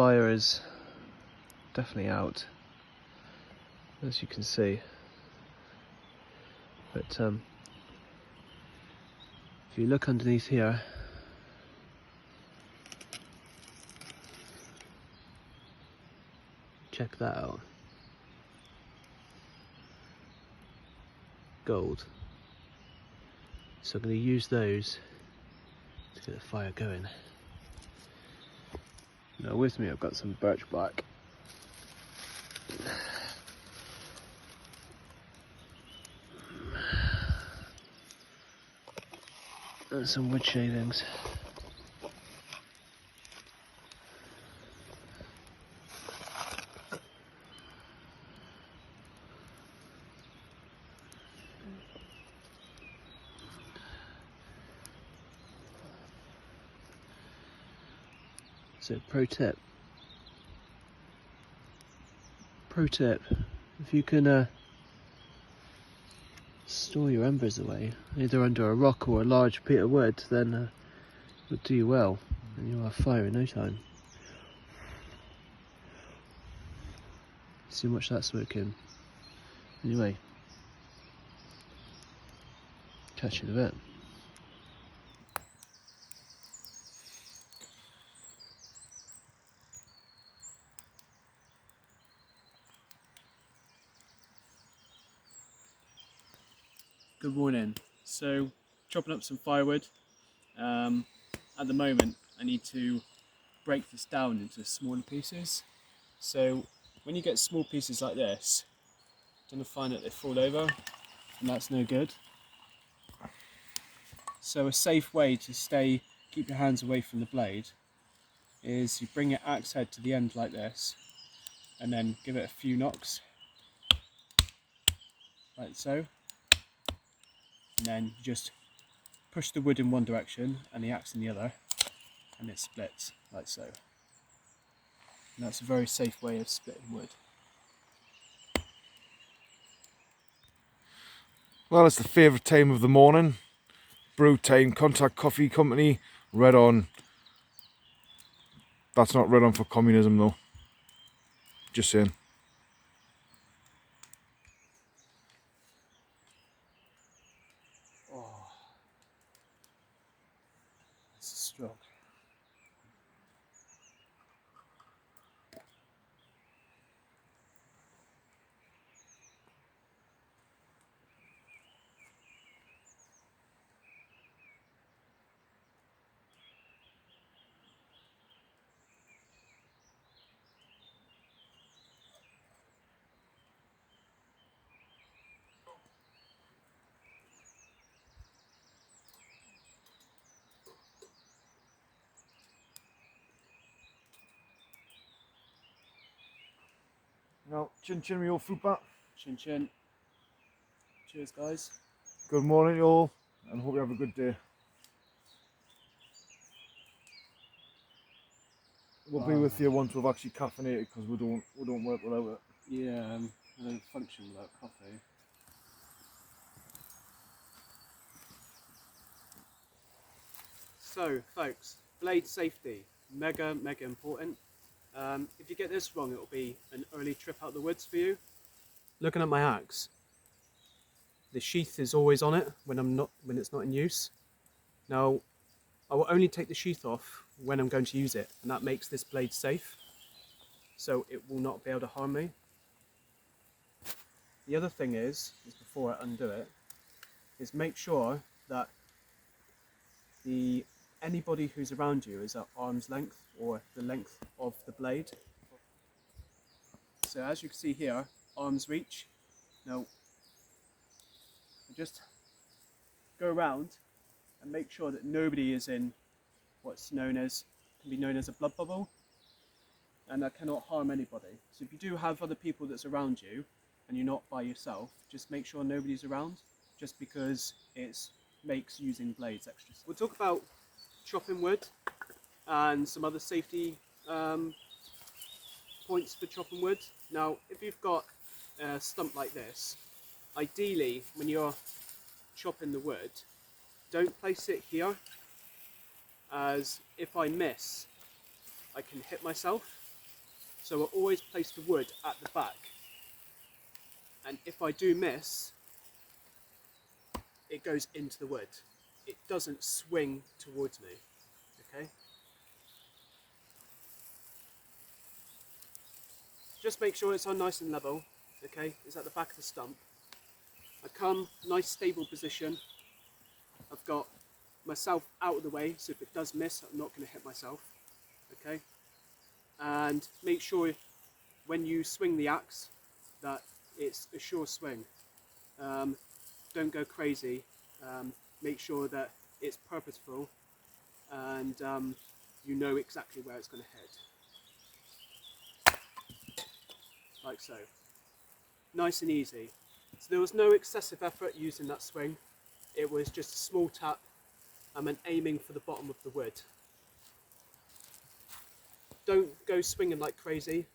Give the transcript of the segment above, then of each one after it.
fire is definitely out, as you can see. But if you look underneath here, check that out. Gold. So I'm going to use those to get the fire going. Now with me I've got some birch bark. And some wood shavings. So pro tip, if you can store your embers away, either under a rock or a large bit of wood, then it will do you well, and you'll have fire in no time. See how much that's smoking. Anyway, catch you in a bit. Good morning. So, chopping up some firewood. At the moment I need to break this down into smaller pieces. So when you get small pieces like this, you're going to find that they fall over, and that's no good. So a safe way to keep your hands away from the blade is you bring your axe head to the end like this, and then give it a few knocks, like so. And then you just push the wood in one direction and the axe in the other, and it splits like so. And that's a very safe way of splitting wood. Well, it's the favourite time of the morning. Brew time, Contact Coffee Company, red on. That's not red on for communism though. Just saying. Oh, it's strong. Now, chin chin, me old fruit bat. Chin chin. Cheers, guys. Good morning, you all, and hope you have a good day. We'll be with you once we've actually caffeinated, because we don't work without it. Yeah, I don't function without coffee. So, folks, blade safety, mega important. If you get this wrong, it'll be an early trip out the woods for you. Looking at my axe, the sheath is always on it when it's not in use. Now, I will only take the sheath off when I'm going to use it, and that makes this blade safe, so it will not be able to harm me. The other thing is before I undo it, is make sure that anybody who's around you is at arm's length, or the length of the blade. So as you can see here, arm's reach. Now, just go around and make sure that nobody is in what's can be known as a blood bubble, and that cannot harm anybody. So if you do have other people that's around you and you're not by yourself, just make sure nobody's around, just because it makes using blades extra. We'll talk about chopping wood and some other safety points for chopping wood. Now, if you've got a stump like this, ideally when you're chopping the wood, don't place it here, as if I miss, I can hit myself. So I always place the wood at the back. And if I do miss, it goes into the wood. It doesn't swing towards me, okay? Just make sure it's on nice and level, okay? It's at the back of the stump. I come, nice stable position. I've got myself out of the way, so if it does miss, I'm not going to hit myself, okay? And make sure when you swing the axe that it's a sure swing. Don't go crazy. Make sure that it's purposeful and you know exactly where it's going to head. Like so. Nice and easy. So there was no excessive effort using that swing. It was just a small tap and aiming for the bottom of the wood. Don't go swinging like crazy.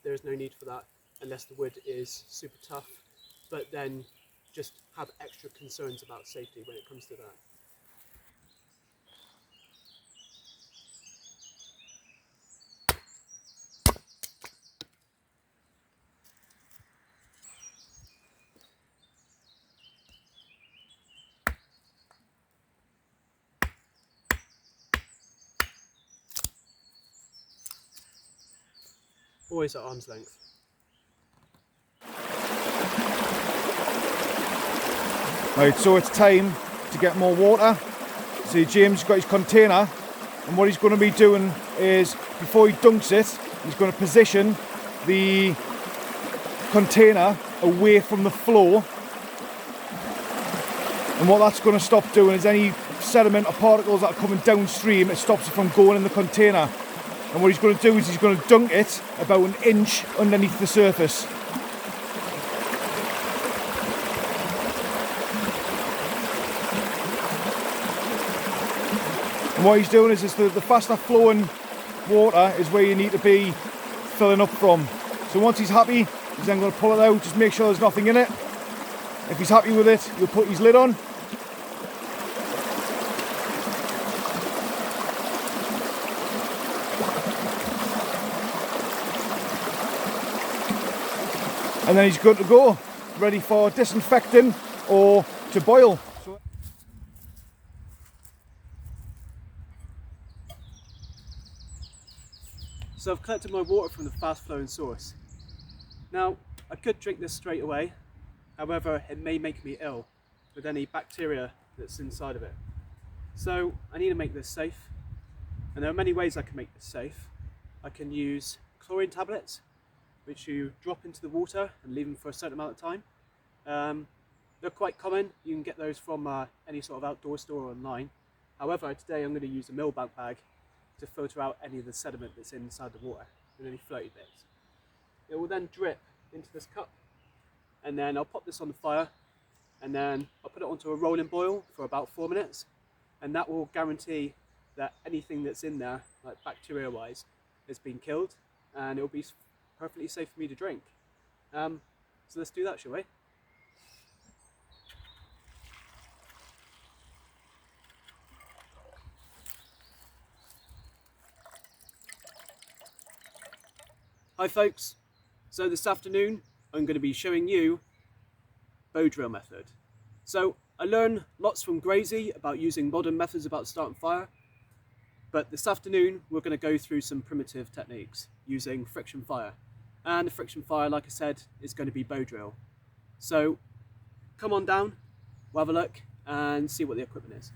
There's no need for that unless the wood is super tough. But then just have extra concerns about safety when it comes to that. Always at arm's length. Right, so it's time to get more water. See, James has got his container, and what he's going to be doing is, before he dunks it, he's going to position the container away from the floor. And what that's going to stop doing is any sediment or particles that are coming downstream, it stops it from going in the container. And what he's going to do is he's going to dunk it about an inch underneath the surface. And what he's doing is the faster flowing water is where you need to be filling up from. So once he's happy, he's then going to pull it out, just make sure there's nothing in it. If he's happy with it, he'll put his lid on. And then he's good to go, ready for disinfecting or to boil. So I've collected my water from the fast flowing source. Now, I could drink this straight away, however it may make me ill with any bacteria that's inside of it. So I need to make this safe, and there are many ways I can make this safe. I can use chlorine tablets, which you drop into the water and leave them for a certain amount of time. They're quite common. You can get those from any sort of outdoor store or online. However, today I'm going to use a millbank bag to filter out any of the sediment that's inside the water and any floaty bits. It will then drip into this cup, and then I'll pop this on the fire, and then I'll put it onto a rolling boil for about 4 minutes, and that will guarantee that anything that's in there, like bacteria wise, has been killed, and it will be perfectly safe for me to drink. So let's do that, shall we? Hi folks, so this afternoon I'm going to be showing you bow drill method. So I learned lots from Grayzy about using modern methods about starting fire, but this afternoon we're going to go through some primitive techniques using friction fire. And the friction fire, like I said, is going to be bow drill. So come on down, we'll have a look and see what the equipment is.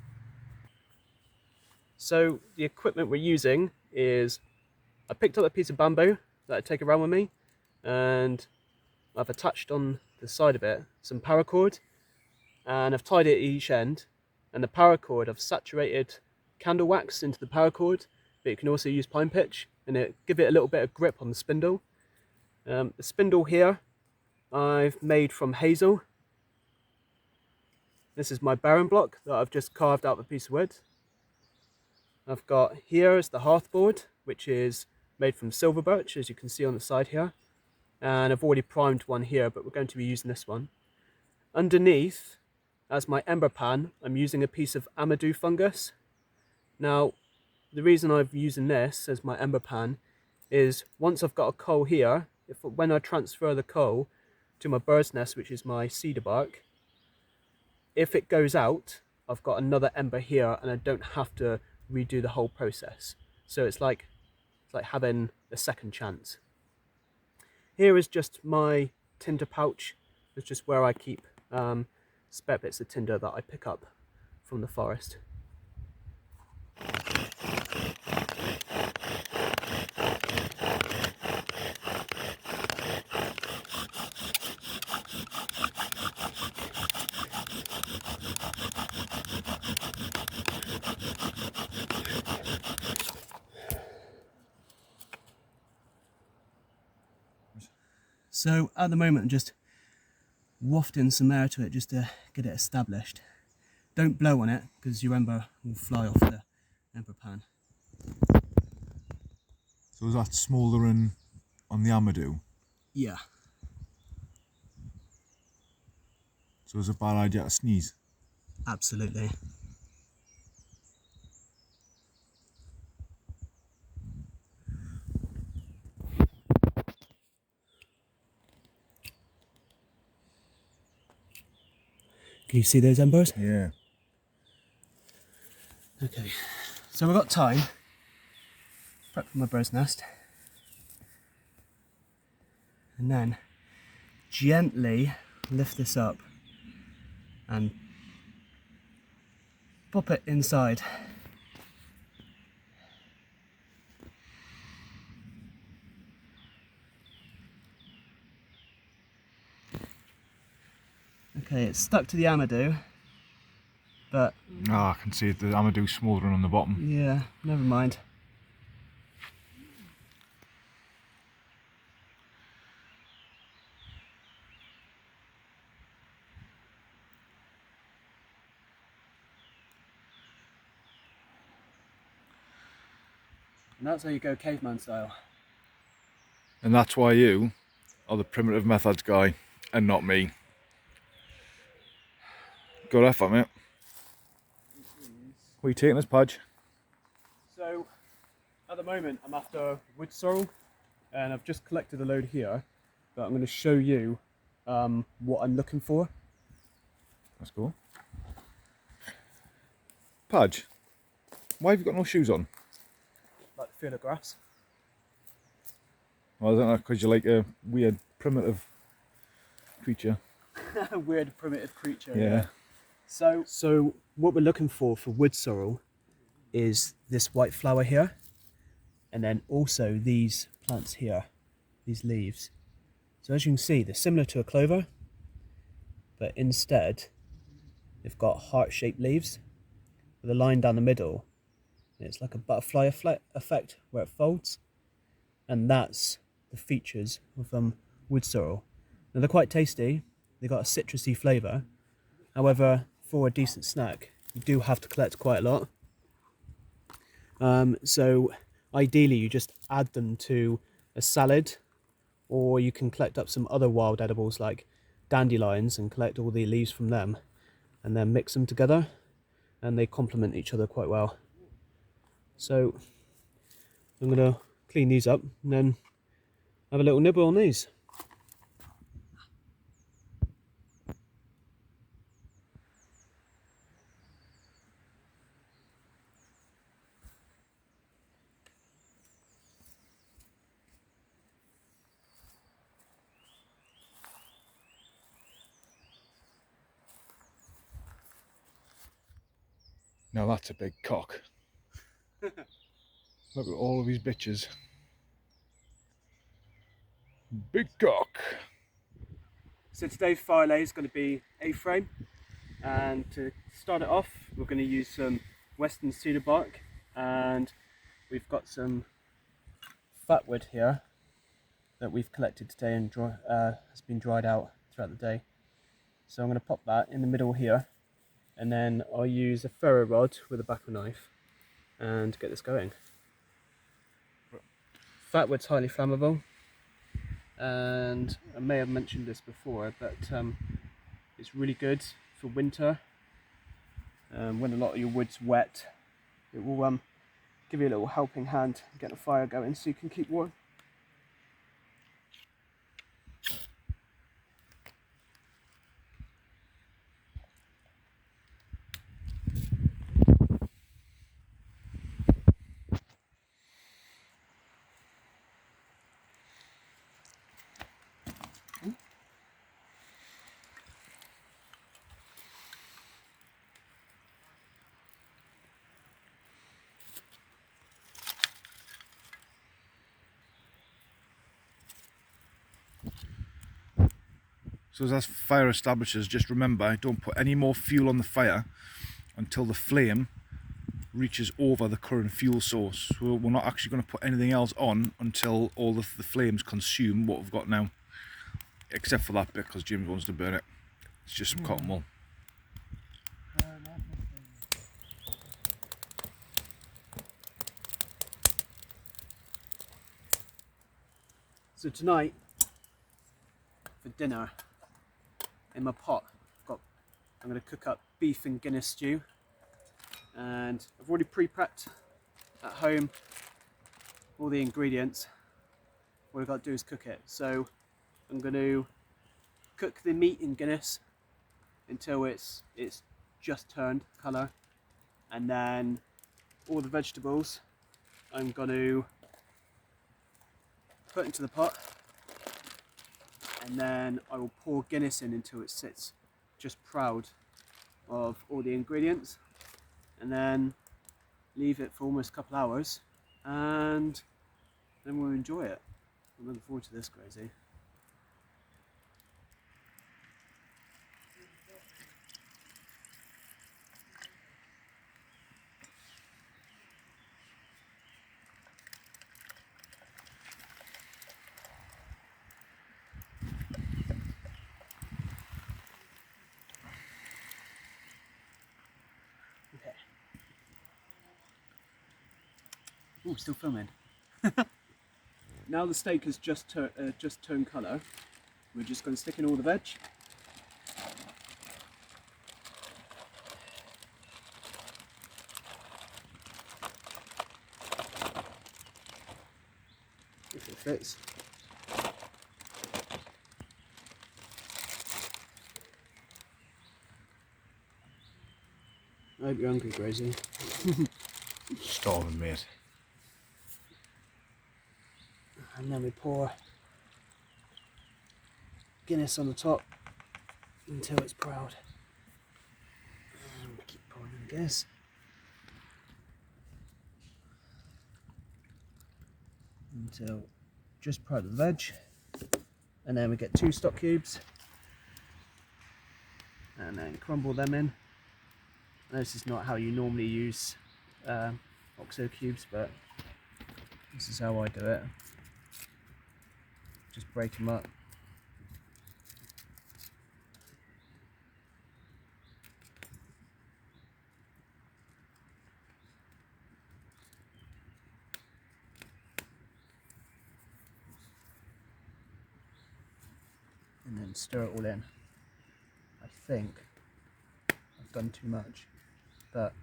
So the equipment we're using is, I picked up a piece of bamboo that I take around with me, and I've attached on the side of it some paracord, and I've tied it at each end, and the paracord, I've saturated candle wax into the paracord, but you can also use pine pitch and give it a little bit of grip on the spindle. The spindle here I've made from hazel. This is my bearing block that I've just carved out of a piece of wood. I've got here is the hearthboard, which is made from silver birch, as you can see on the side here. And I've already primed one here, but we're going to be using this one. Underneath, as my ember pan, I'm using a piece of amadou fungus. Now, the reason I'm using this as my ember pan is once I've got a coal here, when I transfer the coal to my bird's nest, which is my cedar bark, if it goes out, I've got another ember here and I don't have to redo the whole process. So it's like having a second chance. Here is just my tinder pouch. It's just where I keep spare bits of tinder that I pick up from the forest. So at the moment I'm just wafting some air to it just to get it established. Don't blow on it because your ember will fly off the ember pan. So is that smouldering on the Amadou? Yeah. So it's a bad idea to sneeze? Absolutely. Can you see those embers? Yeah. Okay, so we've got time. Prep for my bird's nest. And then gently lift this up and pop it inside. Okay, it's stuck to the Amadou, but Ah, I can see the Amadou smouldering on the bottom. yeah, never mind. And that's how you go caveman style. And that's why you are the primitive methods guy and not me. Good effort, mate. What are you taking this, Podge? So, at the moment I'm after wood sorrel, and I've just collected a load here, but I'm going to show you what I'm looking for. That's cool. Podge, why have you got no shoes on? Like the feel of grass. Well, I don't know, because you're like a weird primitive creature. Weird primitive creature. Yeah. So what we're looking for wood sorrel is this white flower here, and then also these plants here, these leaves. So as you can see, they're similar to a clover, but instead they've got heart-shaped leaves with a line down the middle. And it's like a butterfly effect where it folds, and that's the features of wood sorrel. Now they're quite tasty. They've got a citrusy flavour. However, for a decent snack, you do have to collect quite a lot. So ideally you just add them to a salad, or you can collect up some other wild edibles like dandelions and collect all the leaves from them and then mix them together, and they complement each other quite well. So I'm going to clean these up and then have a little nibble on these. Now that's a big cock. Look at all of these bitches. Big cock. So today's Firelay is going to be A-frame, and to start it off we're going to use some western cedar bark, and we've got some fat wood here that we've collected today and has been dried out throughout the day. So I'm going to pop that in the middle here, and then I'll use a ferro rod with a backer knife and get this going. Fat wood's highly flammable, and I may have mentioned this before, but it's really good for winter. When a lot of your wood's wet, it will give you a little helping hand getting a fire going so you can keep warm. So as fire extinguishers, just remember, don't put any more fuel on the fire until the flame reaches over the current fuel source. So we're not actually going to put anything else on until all the flames consume what we've got now. Except for that bit, because James wants to burn it. It's just some cotton wool. So tonight, for dinner, in my pot, I'm going to cook up beef and Guinness stew, and I've already pre-prepped at home all the ingredients. What I've got to do is cook it. So I'm going to cook the meat in Guinness until it's just turned colour, and then all the vegetables I'm going to put into the pot, and then I will pour Guinness in until it sits just proud of all the ingredients, and then leave it for almost a couple hours, and then we'll enjoy it. I'm looking forward to this, Grayzy. Okay. Ooh, still filming. Now the steak has just turned colour, we're just going to stick in all the veg. If it fits. I hope you're hungry, Grayzy. Starving, mate. And then we pour Guinness on the top until it's proud. And we keep pouring in Guinness. Until just proud of the veg. And then we get 2 stock cubes. And then crumble them in. I know this is not how you normally use OXO cubes, but this is how I do it. Just break them up. And then stir it all in. I think I've done too much, but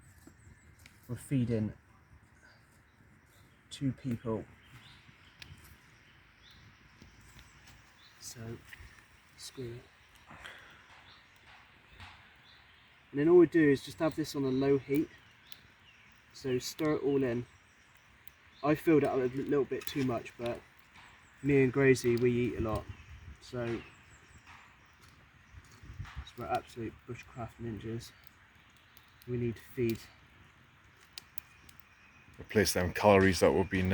we're feeding 2 people. So, screw it. And then all we do is just have this on a low heat. So stir it all in. I filled it up a little bit too much, but me and Grayzy, we eat a lot. So we're absolute bushcraft ninjas. We need to feed. Replace them calories that we've been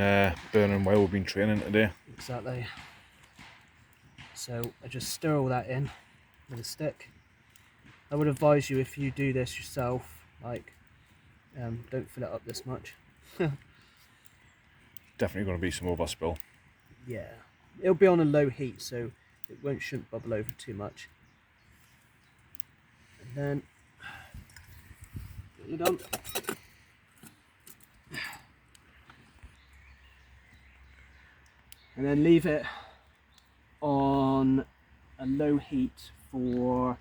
burning while we've been training today. Exactly. So I just stir all that in with a stick. I would advise you, if you do this yourself, like, don't fill it up this much. Definitely going to be some overspill. Yeah, it'll be on a low heat, so it shouldn't bubble over too much. And then put the lid on. And then leave it on a low heat for a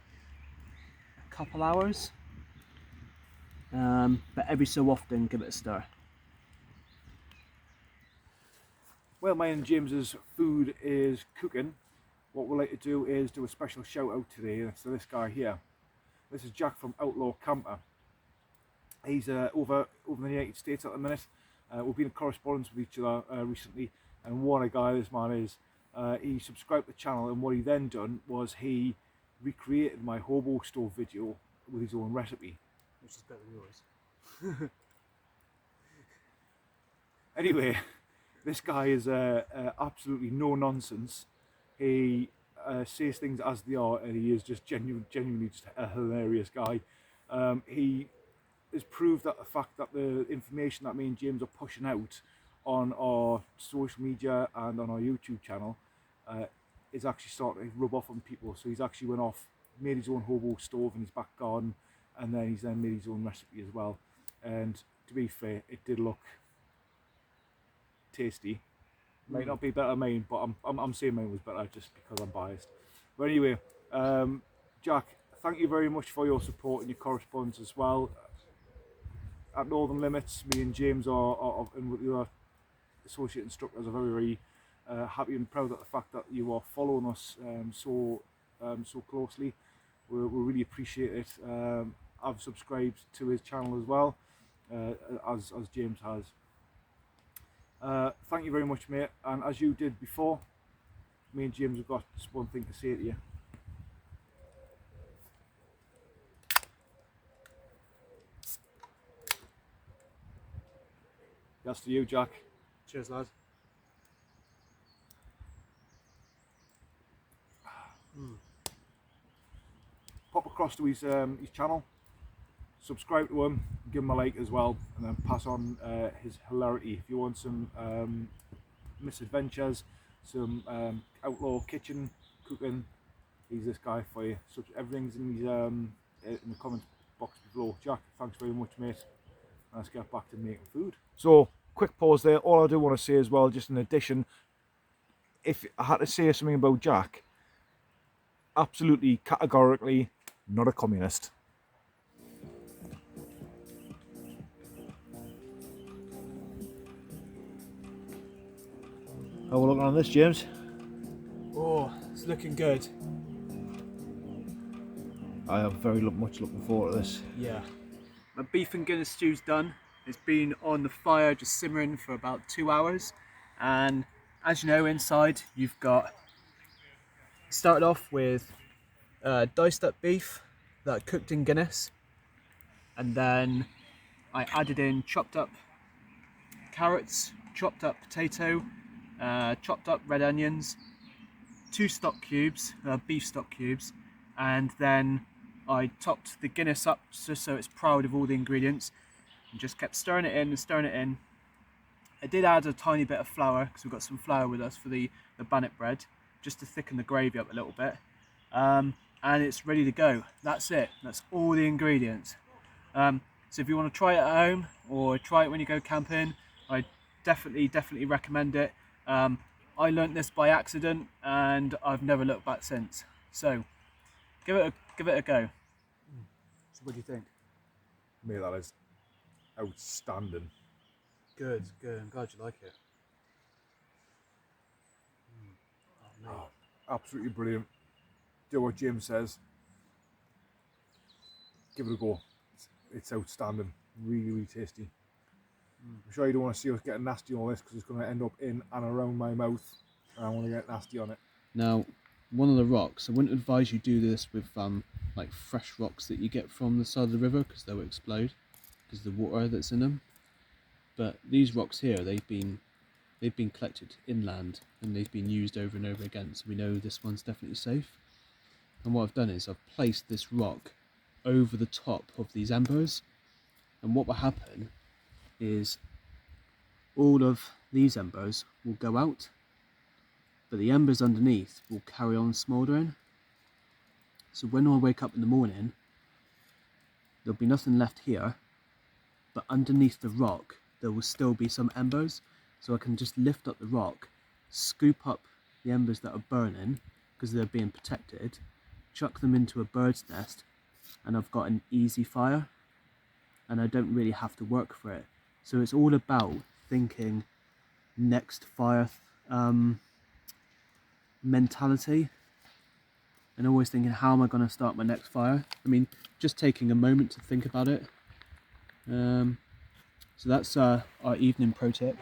couple hours, but every so often give it a stir. Well, mine and James's food is cooking. What we'd like to do is do a special shout out today, and it's to this guy here. This is Jack from Outlaw Camper. He's over in the United States at the minute. We've been in correspondence with each other recently, and what a guy this man is. He subscribed to the channel, and what he then done was he recreated my hobo stove video with his own recipe. Which is better than yours. Anyway, this guy is absolutely no nonsense. He says things as they are, and he is just genuinely just a hilarious guy. He has proved that the fact that the information that me and James are pushing out on our social media and on our YouTube channel is actually starting to rub off on people. So he's actually went off, made his own hobo stove in his back garden, and then he's made his own recipe as well. And to be fair, it did look tasty. Might not be better than mine, but I'm saying mine was better just because I'm biased. But anyway, Jack, thank you very much for your support and your correspondence as well. At Northern Limits, me and James and with the other associate instructors are very happy and proud of the fact that you are following us so closely. We really appreciate it. I've subscribed to his channel as well, as James has. Thank you very much, mate. And as you did before, me and James have got just one thing to say to you. That's to you, Jack. Cheers, lad. Pop across to his channel, subscribe to him, give him a like as well, and then pass on his hilarity. If you want some misadventures, some outlaw kitchen cooking, he's this guy for you. So everything's in the comment box below. Jack, thanks very much, mate. Let's get back to making food. So, quick pause there. All I do want to say as well, just in addition, if I had to say something about Jack, absolutely, categorically, not a communist. How are we looking on this, James? Oh, it's looking good. I am very much looking forward to this. Yeah. My beef and Guinness stew's done. It's been on the fire just simmering for about 2 hours, and as you know, inside you've got, started off with diced up beef that I cooked in Guinness, and then I added in chopped up carrots, chopped up potato, chopped up red onions, 2 stock cubes, beef stock cubes, and then I topped the Guinness up just so it's proud of all the ingredients, and just kept stirring it in and stirring it in. I did add a tiny bit of flour because we've got some flour with us for the bannock bread, just to thicken the gravy up a little bit, and it's ready to go. That's it. That's all the ingredients. So if you want to try it at home or try it when you go camping, I definitely recommend it. I learnt this by accident and I've never looked back since. So give it a go. So what do you think? Mate, that is outstanding. Good. I'm glad you like it. Oh, absolutely brilliant. Do what James says. Give it a go. It's outstanding. Really tasty. I'm sure you don't want to see us getting nasty on all this because it's going to end up in and around my mouth, and I want to get nasty on it. Now, one of the rocks, I wouldn't advise you do this with like fresh rocks that you get from the side of the river because they'll explode because of the water that's in them. But these rocks here, they've been collected inland and they've been used over and over again, so we know this one's definitely safe. And what I've done is I've placed this rock over the top of these embers, and what will happen is all of these embers will go out, but the embers underneath will carry on smouldering. So when I wake up in the morning, there'll be nothing left here, but underneath the rock there will still be some embers, so I can just lift up the rock, scoop up the embers that are burning because they're being protected, chuck them into a bird's nest, and I've got an easy fire, and I don't really have to work for it. So it's all about thinking next fire mentality, and always thinking, how am I going to start my next fire? I mean, just taking a moment to think about it. So that's our evening pro tip.